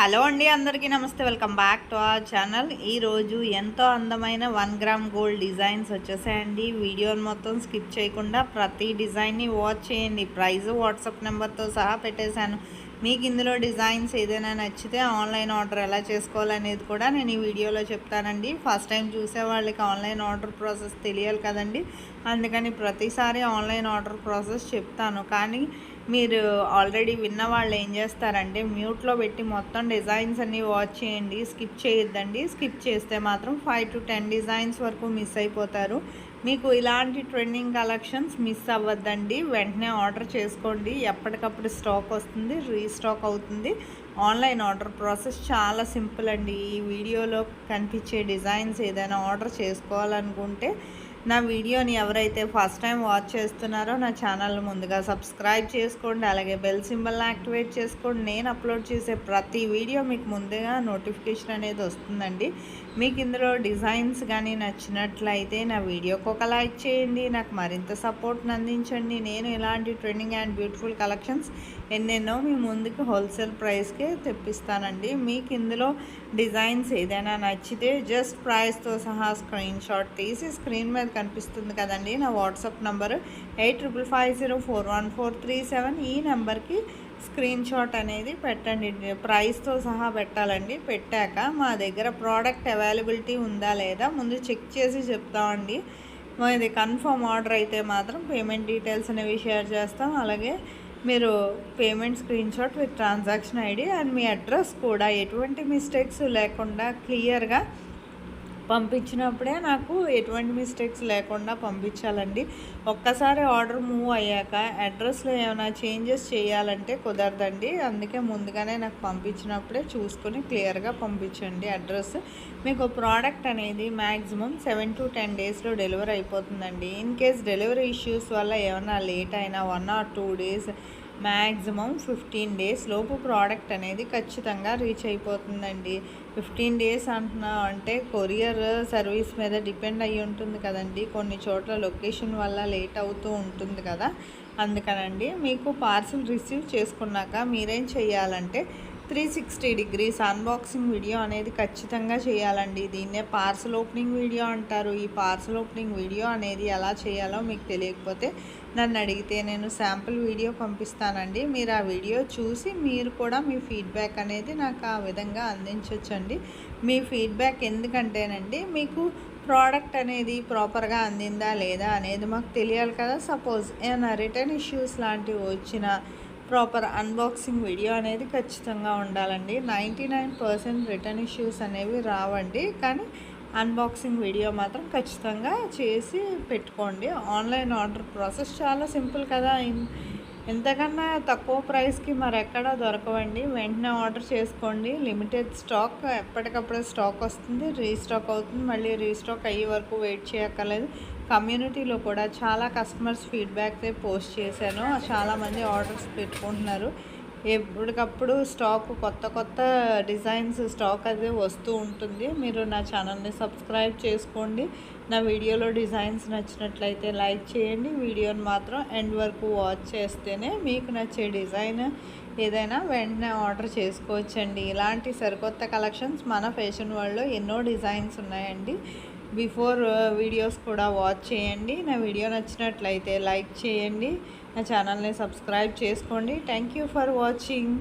Hello అండి, అందరికీ నమస్తే. Welcome back to our channel. ఈరోజు ఎంతో అందమైన 1 గ్రామ్ గోల్డ్ డిజైన్స్ వచ్చేసాయండి. వీడియోని మొత్తం స్కిప్ చేయకుండా ప్రతి డిజైన్ని వాచ్ చేయండి. ప్రైస్ వాట్సాప్ నెంబర్తో సహా పెట్టేశాను. మీకు ఇందులో డిజైన్స్ ఏదైనా నచ్చితే ఆన్లైన్ ఆర్డర్ ఎలా చేసుకోవాలనేది కూడా నేను ఈ వీడియోలో చెప్తానండి. ఫస్ట్ టైం చూసే వాళ్ళకి ఆన్లైన్ ఆర్డర్ ప్రాసెస్ తెలియాలి కదండి, అందుకని ప్రతిసారి ఆన్లైన్ ఆర్డర్ ప్రాసెస్ చెప్తాను. కానీ మీరు ఆల్రెడీ విన్న వాళ్ళు ఏం చేస్తారంటే మ్యూట్లో పెట్టి మొత్తం డిజైన్స్ అన్నీ వాచ్ చేయండి, స్కిప్ చేయొద్దండి. స్కిప్ చేస్తే మాత్రం 5 to 10 డిజైన్స్ వరకు మిస్ అయిపోతారు. మీకు ఇలాంటి ట్రెండింగ్ కలెక్షన్స్ మిస్ అవ్వద్దండి. వెంటనే ఆర్డర్ చేసుకోండి. ఎప్పటికప్పుడు స్టాక్ వస్తుంది, రీస్టాక్ అవుతుంది. ఆన్లైన్ ఆర్డర్ ప్రాసెస్ చాలా సింపుల్ అండి. ఈ వీడియోలో కనిపించే డిజైన్స్ ఏదైనా ఆర్డర్ చేసుకోవాలనుకుంటే నా వీడియోని ఎవరైతే ఫస్ట్ టైం వాచ్ చేస్తున్నారో నా ఛానల్ ముందుగా సబ్స్క్రైబ్ చేసుకోండి, అలాగే బెల్ సింబల్ని యాక్టివేట్ చేసుకోండి. నేను అప్లోడ్ చేసే ప్రతి వీడియో మీకు ముందుగా నోటిఫికేషన్ అనేది వస్తుందండి. మీకు ఇందులో డిజైన్స్ కానీ నచ్చినట్లయితే నా వీడియోకి ఒక లైక్ చేయండి, నాకు మరింత సపోర్ట్ని అందించండి. నేను ఇలాంటి ట్రెండింగ్ అండ్ బ్యూటిఫుల్ కలెక్షన్స్ ఎన్నెన్నో మీ ముందుకు హోల్సేల్ ప్రైస్కే తెప్పిస్తానండి. మీకు ఇందులో డిజైన్స్ ఏదైనా నచ్చితే జస్ట్ ప్రైస్తో సహా స్క్రీన్ షాట్ తీసి స్క్రీన్ మీద కనిపిస్తుంది కదండి నా వాట్సాప్ నంబరు 8550414337. ఈ నెంబర్కి స్క్రీన్ షాట్ అనేది పెట్టండి. ప్రైస్తో సహా పెట్టాలండి. పెట్టాక మా దగ్గర ప్రోడక్ట్ అవైలబిలిటీ ఉందా లేదా ముందు చెక్ చేసి చెప్తామండి. ఇది కన్ఫర్మ్ ఆర్డర్ అయితే మాత్రం పేమెంట్ డీటెయిల్స్ అనేవి షేర్ చేస్తాం. అలాగే మీరు payment screen shot with transaction ID and me address కూడా ఎటువంటి మిస్టేక్స్ లేకుండా క్లియర్గా పంపించినప్పుడే నాకు ఎటువంటి మిస్టేక్స్ లేకుండా పంపించాలండి. ఒక్కసారి ఆర్డర్ మూవ్ అయ్యాక అడ్రస్లో ఏమైనా చేంజెస్ చేయాలంటే కుదరదండి. అందుకే ముందుగానే నాకు పంపించినప్పుడే చూసుకొని క్లియర్గా పంపించండి అడ్రస్. మీకు ప్రోడక్ట్ అనేది మ్యాక్సిమం 7 to 10 డేస్లో డెలివరీ అయిపోతుందండి. ఇన్ కేస్ డెలివరీ ఇష్యూస్ వల్ల ఏమైనా లేట్ అయినా 1 or 2 డేస్, మ్యాక్సిమం 15 డేస్ లోపు ప్రోడక్ట్ అనేది ఖచ్చితంగా రీచ్ అయిపోతుందండి. 15 డేస్ అంటున్నా అంటే కొరియర్ సర్వీస్ మీద డిపెండ్ అయ్యి ఉంటుంది కదండి. కొన్ని చోట్ల లొకేషన్ వల్ల లేట్ అవుతూ ఉంటుంది కదా, అందుకనండి. మీకు పార్సిల్ రిసీవ్ చేసుకున్నాక మీరేం చేయాలంటే 360 degrees అన్బాక్సింగ్ వీడియో అనేది ఖచ్చితంగా చేయాలండి. దీన్నే పార్సల్ ఓపెనింగ్ వీడియో అంటారు. ఈ పార్సల్ ఓపెనింగ్ వీడియో అనేది ఎలా చేయాలో మీకు తెలియకపోతే నన్ను అడిగితే నేను శాంపుల్ వీడియో పంపిస్తానండి. మీరు ఆ వీడియో చూసి మీరు కూడా మీ ఫీడ్బ్యాక్ అనేది నాకు ఆ విధంగా అందించవచ్చండి. మీ ఫీడ్బ్యాక్ ఎందుకంటేనండి మీకు ప్రోడక్ట్ అనేది ప్రాపర్గా అందిందా లేదా అనేది మాకు తెలియాలి కదా. సపోజ్ ఏమైనా రిటర్న్ ఇష్యూస్ లాంటివి వచ్చినా ప్రాపర్ అన్బాక్సింగ్ వీడియో అనేది ఖచ్చితంగా ఉండాలండి. 99% రిటర్న్ ఇష్యూస్ అనేవి రావండి, కానీ అన్బాక్సింగ్ వీడియో మాత్రం ఖచ్చితంగా చేసి పెట్టుకోండి. ఆన్లైన్ ఆర్డర్ ప్రాసెస్ చాలా సింపుల్ కదా. ఎంతకన్నా తక్కువ ప్రైస్కి మరెక్కడా దొరకవండి. వెంటనే ఆర్డర్ చేసుకోండి. లిమిటెడ్ స్టాక్, ఎప్పటికప్పుడే స్టాక్ వస్తుంది, రీస్టాక్ అవుతుంది. మళ్ళీ రీస్టాక్ అయ్యే వరకు వెయిట్ చేయక్కర్లేదు. కమ్యూనిటీలో కూడా చాలా కస్టమర్స్ ఫీడ్బ్యాక్ పోస్ట్ చేశాను. చాలామంది ఆర్డర్స్ పెట్టుకుంటున్నారు. ఎప్పటికప్పుడు స్టాక్ కొత్త డిజైన్స్ స్టాక్ అది వస్తూ ఉంటుంది. మీరు నా ఛానల్ని సబ్స్క్రైబ్ చేసుకోండి. నా వీడియోలో డిజైన్స్ నచ్చినట్లయితే లైక్ చేయండి. వీడియోని మాత్రం ఎండ్ వరకు వాచ్ చేస్తేనే మీకు నచ్చే డిజైన్ ఏదైనా వెంటనే ఆర్డర్ చేసుకోవచ్చండి. ఇలాంటి సరికొత్త కలెక్షన్స్ మన ఫ్యాషన్ వరల్డ్లో ఎన్నో డిజైన్స్ ఉన్నాయండి. బిఫోర్ వీడియోస్ కూడా వాచ్ చేయండి. నా వీడియో నచ్చినట్లయితే లైక్ చేయండి. నా ఛానల్ని సబ్స్క్రైబ్ చేసుకోండి. Thank you for watching.